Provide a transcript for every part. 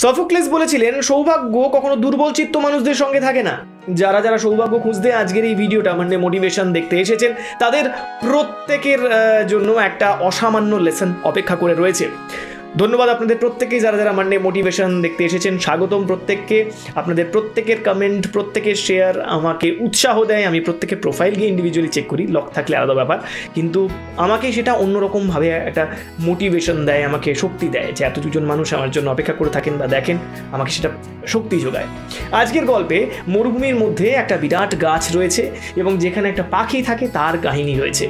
সফোক্লেস বলেছিলেন, সৌভাগ্য কখনো দুর্বল চিত্ত মানুষদের সঙ্গে থাকে না। যারা যারা সৌভাগ্য খুঁজতে আজকের এই ভিডিওটা মানে মোটিভেশন দেখতে এসেছেন, তাদের প্রত্যেকের জন্য একটা অসামান্য লেসন অপেক্ষা করে রয়েছে। ধন্যবাদ আপনাদের প্রত্যেকেই, যারা যারা মানডে মোটিভেশন দেখতে এসেছেন। স্বাগতম প্রত্যেককে। আপনাদের প্রত্যেকের কমেন্ট, প্রত্যেকের শেয়ার আমাকে উৎসাহ দেয়। আমি প্রত্যেকের প্রোফাইল গিয়ে ইন্ডিভিজুয়ালি চেক করি, লক থাকলে আলাদা ব্যাপার, কিন্তু আমাকে সেটা অন্যরকমভাবে একটা মোটিভেশন দেয়, আমাকে শক্তি দেয় যে এতজন মানুষ আমার জন্য অপেক্ষা করে থাকেন বা দেখেন, আমাকে সেটা শক্তি যোগায়। আজকের গল্পে মরুভূমির মধ্যে একটা বিরাট গাছ রয়েছে এবং যেখানে একটা পাখি থাকে তার কাহিনী রয়েছে।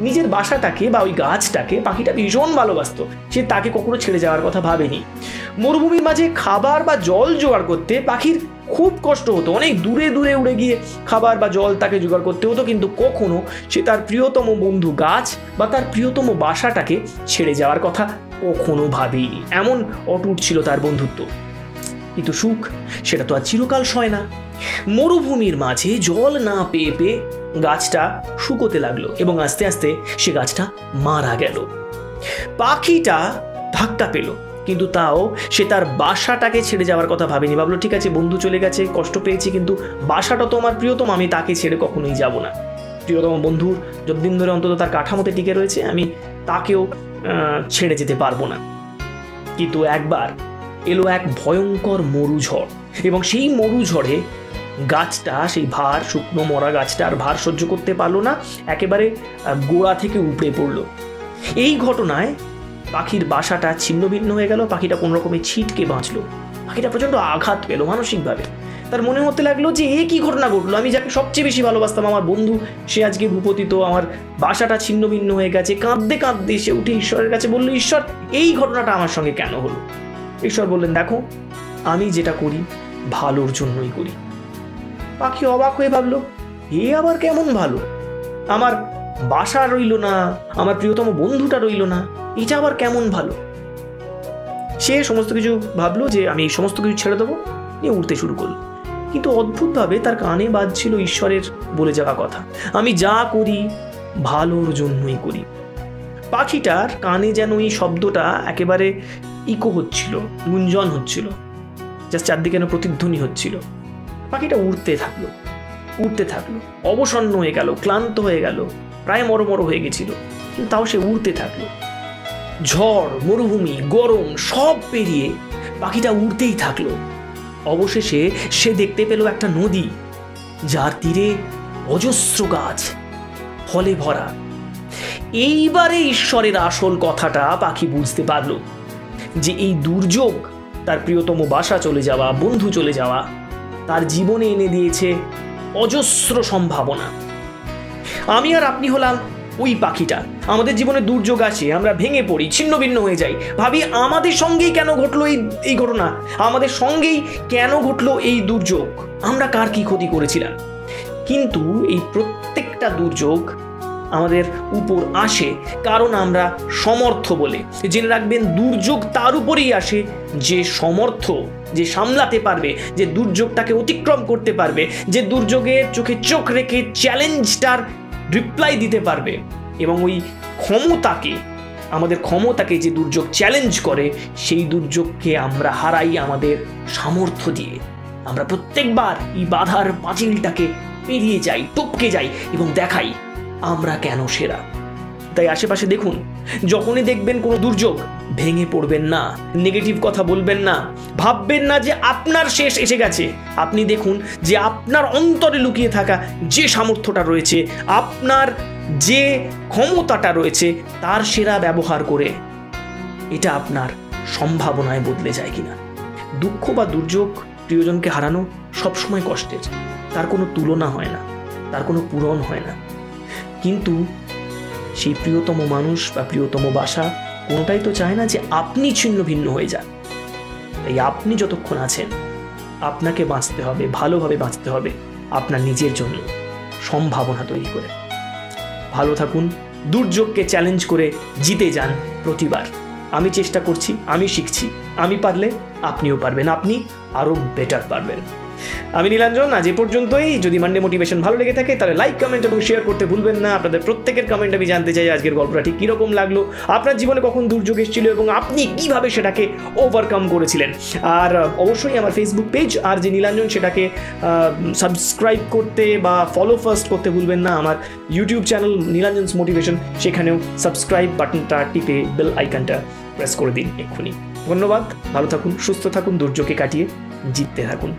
নিজের বাসাটাকে বা ওই গাছটাকে পাখিটা ভীষণ ভালোবাসতো, সে তাকে কখনো ছেড়ে যাওয়ার কথা ভাবেনি। মরুভূমির মাঝে খাবার বা জল জোগাড় করতে পাখির খুব কষ্ট হতো, অনেক দূরে দূরে উড়ে গিয়ে খাবার বা জল তাকে জোগাড় করতে হতো, কিন্তু কখনো সে তার প্রিয়তম বন্ধু গাছ বা তার প্রিয়তম বাসাটাকে ছেড়ে যাওয়ার কথা কখনো ভাবেনি। এমন অটুট ছিল তার বন্ধুত্ব। কিন্তু সুখ সেটা তো আর চিরকাল সয় না। মরুভূমির মাঝে জল না পেয়ে পেয়ে গাছটা শুকোতে লাগলো এবং আস্তে আস্তে সে গাছটা মারা গেল। পাখিটা ধাক্কা পেল, কিন্তু তাও সে তার বাসাটাকে ছেড়ে যাওয়ার কথা ভাবেনি। ভাবলো ঠিক আছে, বন্ধু চলে গেছে, কষ্ট পেয়েছি, কিন্তু বাসাটা তো আমার প্রিয়তম, আমি তাকে ছেড়ে কখনোই যাব না। প্রিয়তম বন্ধুর যতদিন ধরে অন্তত তার কাঠামোতে টিকে রয়েছে, আমি তাকেও ছেড়ে যেতে পারবো না। কিন্তু একবার এলো এক ভয়ঙ্কর মরুঝড় এবং সেই মরুঝড়ে গাছটা, সেই ভার, শুকনো মরা গাছটা আর ভার সহ্য করতে পারলো না, একেবারে গোড়া থেকে উপড়ে পড়লো। এই ঘটনায় পাখির বাসাটা ছিন্ন ভিন্ন হয়ে গেল। পাখিটা কোনো রকমে ছিটকে বাঁচলো। পাখিটা প্রচণ্ড আঘাত পেল মানসিকভাবে। তার মনে হতে লাগলো যে এ কি ঘটনা ঘটলো, আমি যাকে সবচেয়ে বেশি ভালোবাসতাম, আমার বন্ধু, সে আজকে ভূপতিত, আমার বাসাটা ছিন্ন ভিন্ন হয়ে গেছে। কাঁদতে কাঁদতে সে উঠে ঈশ্বরের কাছে বলল, ঈশ্বর, এই ঘটনাটা আমার সঙ্গে কেন হলো? ঈশ্বর বললেন, দেখো, আমি যেটা করি ভালোর জন্যই করি। পাখি অবাক হয়ে ভাবলো, এ আবার কেমন ভালো? আমার বাসা রইল না, আমার প্রিয়তম বন্ধুটা রইল না, এটা আবার কেমন ভালো? সে সমস্ত কিছু ভাবলো যে আমি এই সমস্ত কিছু ছেড়ে দেবো, নিয়ে উঠতে শুরু করলো। কিন্তু অদ্ভুতভাবে তার কানে বাজছিল ঈশ্বরের বলে যাওয়া কথা, আমি যা করি ভালোর জন্যই করি। পাখিটার কানে যেন এই শব্দটা একেবারে ইকো হচ্ছিল, গুঞ্জন হচ্ছিল, জাস্ট চারদিকে যেন প্রতিধ্বনি হচ্ছিল। পাখিটা উড়তে থাকলো, উড়তে থাকলো, অবসন্ন হয়ে গেল, ক্লান্ত হয়ে গেল, প্রায় মরমর হয়ে গেছিল, কিন্তু তাও সে উড়তে থাকলো। ঝড়, মরুভূমি, গরম সব পেরিয়ে পাখিটা উড়তেই থাকলো। অবশেষে সে দেখতে পেল একটা নদী, যার তীরে অজস্র গাছ, ফলে ভরা। এইবারে ঈশ্বরের আসল কথাটা পাখি বুঝতে পারল যে এই দুর্যোগ, তার প্রিয়তম বাসা চলে যাওয়া, বন্ধু চলে যাওয়া, তার জীবনে এনে দিয়েছে অজস্র সম্ভাবনা। আমি আর আপনি হলাম ওই পাখিটা। আমাদের জীবনে দুর্যোগ আসে, আমরা ভেঙে পড়ি, ছিন্ন ভিন্ন হয়ে যাই, ভাবি আমাদের সঙ্গেই কেন ঘটলো এই ঘটনা, আমাদের সঙ্গেই কেন ঘটলো এই দুর্যোগ, আমরা কার কি ক্ষতি করেছিলাম। কিন্তু এই প্রত্যেকটা দুর্যোগ আমাদের উপর আসে কারণ আমরা সমর্থ বলে। জেনে রাখবেন, দুর্যোগ তার উপরেই আসে যে সমর্থ, যে সামলাতে পারবে, যে দুর্যোগটাকে অতিক্রম করতে পারবে, যে দুর্যোগের চোখে চোখ রেখে চ্যালেঞ্জটার রিপ্লাই দিতে পারবে। এবং ওই ক্ষমতাকে, আমাদের ক্ষমতাকে যে দুর্যোগ চ্যালেঞ্জ করে, সেই দুর্যোগকে আমরা হারাই আমাদের সামর্থ্য দিয়ে। আমরা প্রত্যেকবার এই বাধার পাঁচিলটাকে পেরিয়ে যাই, টপকে যাই এবং দেখাই আমরা কেন সেরা। তাই আশেপাশে দেখুন, যখনই দেখবেন কোনো দুর্যোগ, ভেঙে পড়বেন না, নেগেটিভ কথা বলবেন না, ভাববেন না যে আপনার শেষ এসে গেছে। আপনি দেখুন যে আপনার অন্তরে লুকিয়ে থাকা যে সামর্থ্যটা রয়েছে, আপনার যে ক্ষমতাটা রয়েছে, তার সেরা ব্যবহার করে এটা আপনার সম্ভাবনায় বদলে যায় কিনা। দুঃখ বা দুর্যোগ, প্রিয়জনকে হারানো সবসময় কষ্টের, তার কোনো তুলনা হয় না, তার কোনো পূরণ হয় না। কিন্তু সেই প্রিয়তম মানুষ বা প্রিয়তম বাসা কোনোটাই তো চায় না যে আপনি ছিন্ন ভিন্ন হয়ে যান। তাই আপনি যতক্ষণ আছেন, আপনাকে বাঁচতে হবে, ভালোভাবে বাঁচতে হবে, আপনার নিজের জন্য সম্ভাবনা তৈরি করে। ভালো থাকুন, দুর্যোগকে চ্যালেঞ্জ করে জিতে যান প্রতিবার। আমি চেষ্টা করছি, আমি শিখছি, আমি পারলে আপনিও পারবেন, আপনি আরও বেটার পারবেন। আমি নীলাঞ্জন, আজ এ পর্যন্তই। যদি মানডে মোটিভেশন ভালো লেগে থাকে তাহলে লাইক, কমেন্ট এবং শেয়ার করতে ভুলবেন না। আপনাদের প্রত্যেকের কমেন্ট আমি জানতে চাই আজকের গল্পটা ঠিক কীরকম লাগলো, আপনার জীবনে কখন দুর্যোগ এসেছিল এবং আপনি কিভাবে সেটাকে ওভারকাম করেছিলেন। আর অবশ্যই আমার ফেসবুক পেজ আর যে নীলাঞ্জন সেটাকে সাবস্ক্রাইব করতে বা ফলো ফার্স্ট করতে ভুলবেন না। আমার ইউটিউব চ্যানেল নীলাঞ্জনস মোটিভেশন, সেখানেও সাবস্ক্রাইব বাটনটা টিপে বেল আইকনটা প্রেস করে দিন এক্ষুনি। ধন্যবাদ, ভালো থাকুন, সুস্থ থাকুন, দুর্যোগকে কাটিয়ে জিততে থাকুন।